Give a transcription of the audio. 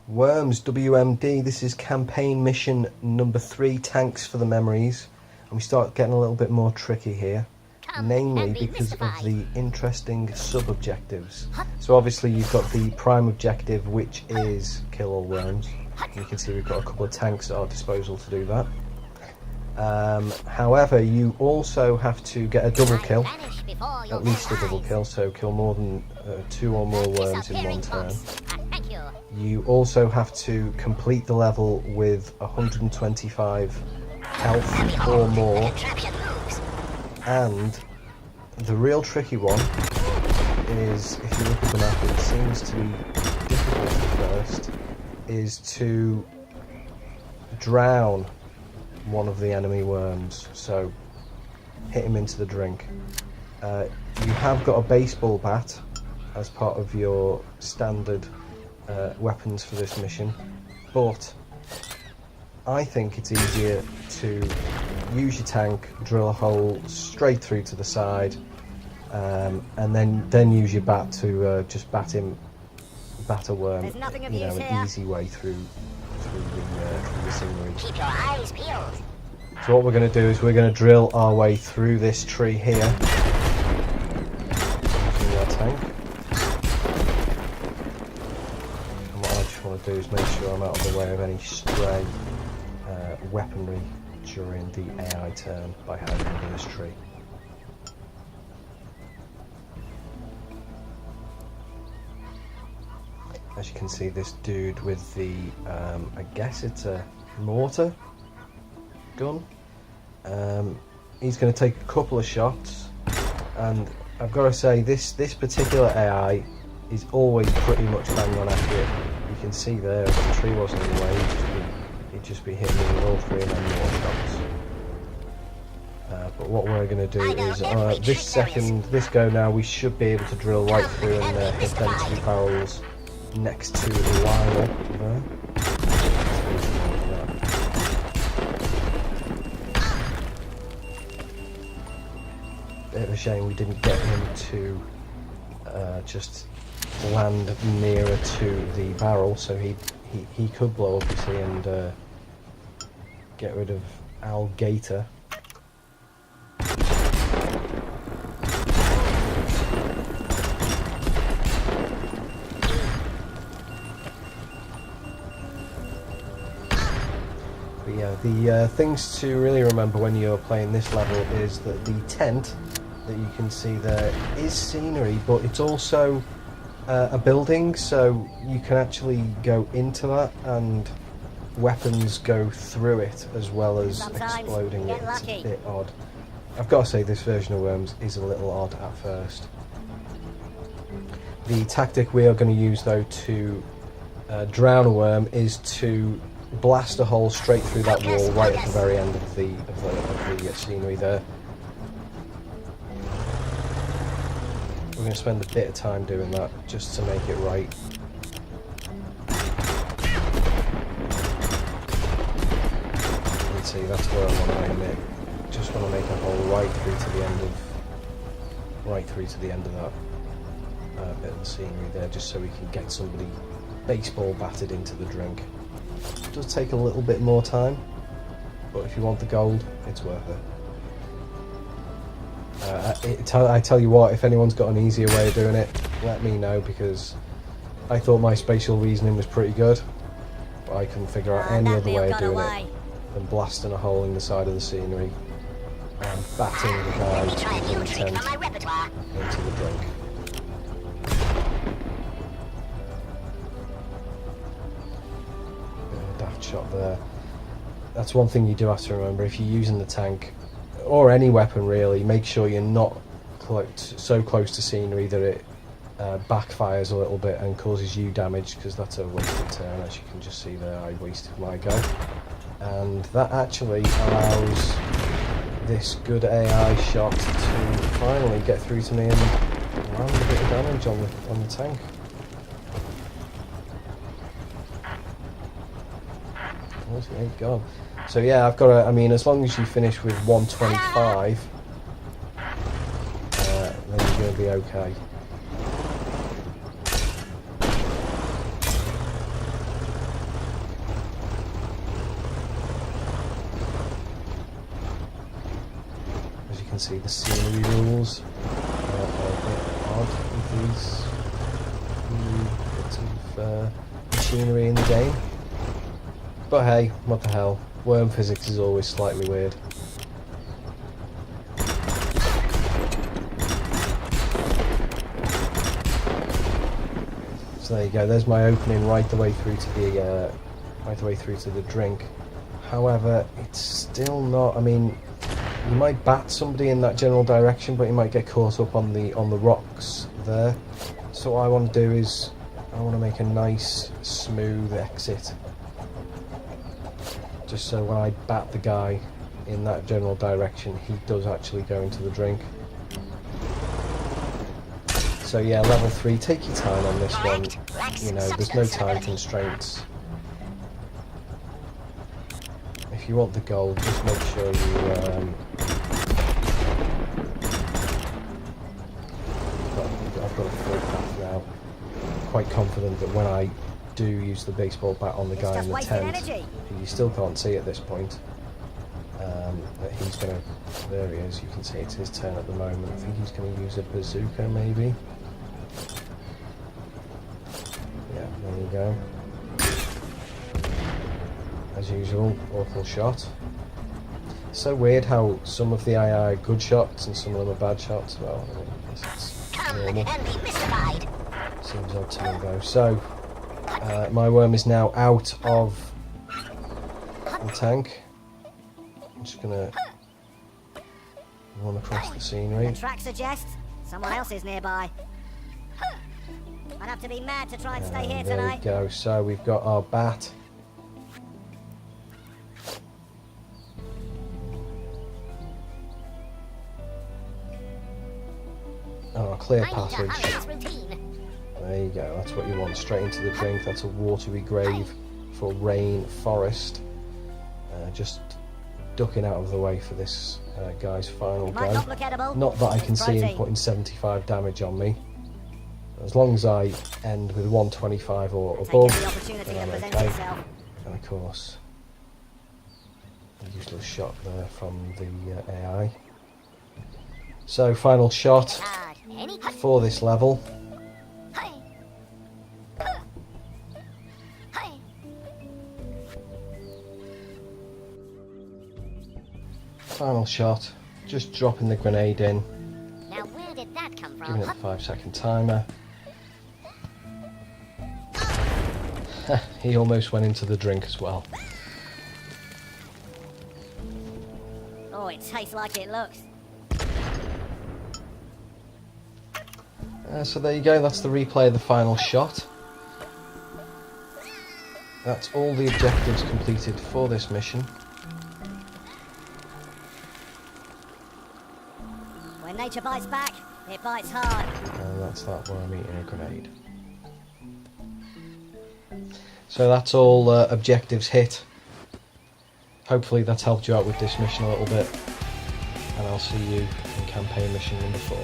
Worms, WMD, this is campaign mission number 3, tanks for the memories, and we start getting a little bit more tricky here, namely because of the interesting sub-objectives. So obviously you've got the prime objective, which is kill all worms. You can see we've got a couple of tanks at our disposal to do that. However, you also have to get a double kill, at least a double kill, so kill more than 2 or more worms in one turn. You also have to complete the level with 125 health or more, and the real tricky one is, if you look at the map, it seems to be difficult at first, is to drown one of the enemy worms, so hit him into the drink. You have got a baseball bat as part of your standard weapons for this mission, but I think it's easier to use your tank, drill a hole straight through to the side, and then use your bat to just bat a worm, you know, an easy way through the scenery. Keep your eyes peeled. So what we're going to do is we're going to drill our way through this tree here using our tank. And what I just want to do is make sure I'm out of the way of any stray weaponry during the AI turn by hiding under this tree. As you can see, this dude with the, I guess it's a mortar gun, he's going to take a couple of shots, and I've got to say this particular AI is always pretty much bang on accurate. You can see there, if the tree wasn't in the way, he'd just be hitting me with all 3 and then more shots. But what we're going to do is, this go now, we should be able to drill right through and hit them 2 barrels next to Lyle there. Bit of a shame we didn't get him to just land nearer to the barrel, so he could blow up, you see, and get rid of Alligator. But yeah, the things to really remember when you're playing this level is that the tent that you can see there is scenery, but it's also a building, so you can actually go into that and weapons go through it as well as exploding it. It's a bit odd. I've got to say, this version of Worms is a little odd at first. The tactic we are going to use though to drown a worm is to blast a hole straight through that wall right at the very end of the scenery there. We're going to spend a bit of time doing that just to make it right. You can see that's where I want to aim it. Just want to make a hole right through to the end of that bit of the scenery there, just so we can get somebody baseball batted into the drink. It does take a little bit more time, but if you want the gold, it's worth it. I tell you what, if anyone's got an easier way of doing it, let me know, because I thought my spatial reasoning was pretty good, but I couldn't figure out any other way of doing it than blasting a hole in the side of the scenery and batting the guy with the tent into the drink. Daft shot there. That's one thing you do have to remember if you're using the tank, or any weapon really, make sure you're not so close to scenery that it backfires a little bit and causes you damage, because that's a wasted turn. As you can just see there, I wasted my go, and that actually allows this good AI shot to finally get through to me and land a bit of damage on the tank. 48 gone. So yeah, I've got to, I mean, as long as you finish with 125, then you're going to be okay. see the scenery rules are a bit odd with these new bits of machinery in the game. But hey, what the hell, worm physics is always slightly weird. So there you go, there's my opening right the way through to the drink. However, it's still not, I mean, you might bat somebody in that general direction, but you might get caught up on the rocks there. So what I want to do is, I want to make a nice, smooth exit. Just so when I bat the guy in that general direction, he does actually go into the drink. So yeah, level 3, take your time on this one. You know, there's no time constraints. If you want the gold, just make sure you I've got a full path now. Quite confident that when I do use the baseball bat on the guy in the tent, who you still can't see at this point, that he's going to, there he is, you can see it's his turn at the moment. I think he's going to use a bazooka maybe. Yeah, there you go. As usual, awful shot. So weird how some of the AI are good shots and some of them are bad shots. Well, I mean, it's normal. Seems odd to me though. So, my worm is now out of the tank. I'm just gonna run across the scenery. The track suggests someone else is nearby. I'd have to be mad to try and stay here tonight. There we go. So we've got our bat. Oh, clear passage. There you go, that's what you want, straight into the drink. That's a watery grave for Rain Forest. Just ducking out of the way for this guy's final go. Not that I can see him putting 75 damage on me. As long as I end with 125 or above, then I'm okay. And of course, a useless shot there from the AI. So, final shot for this level. Final shot, just dropping the grenade in. Now where did that come from? Giving it a 5-second timer. He almost went into the drink as well. Oh, it tastes like it looks. So there you go, that's the replay of the final shot. That's all the objectives completed for this mission. When nature bites back, it bites hard. And that's that worm eating a grenade. So that's all objectives hit. Hopefully that's helped you out with this mission a little bit. And I'll see you in campaign mission number 4.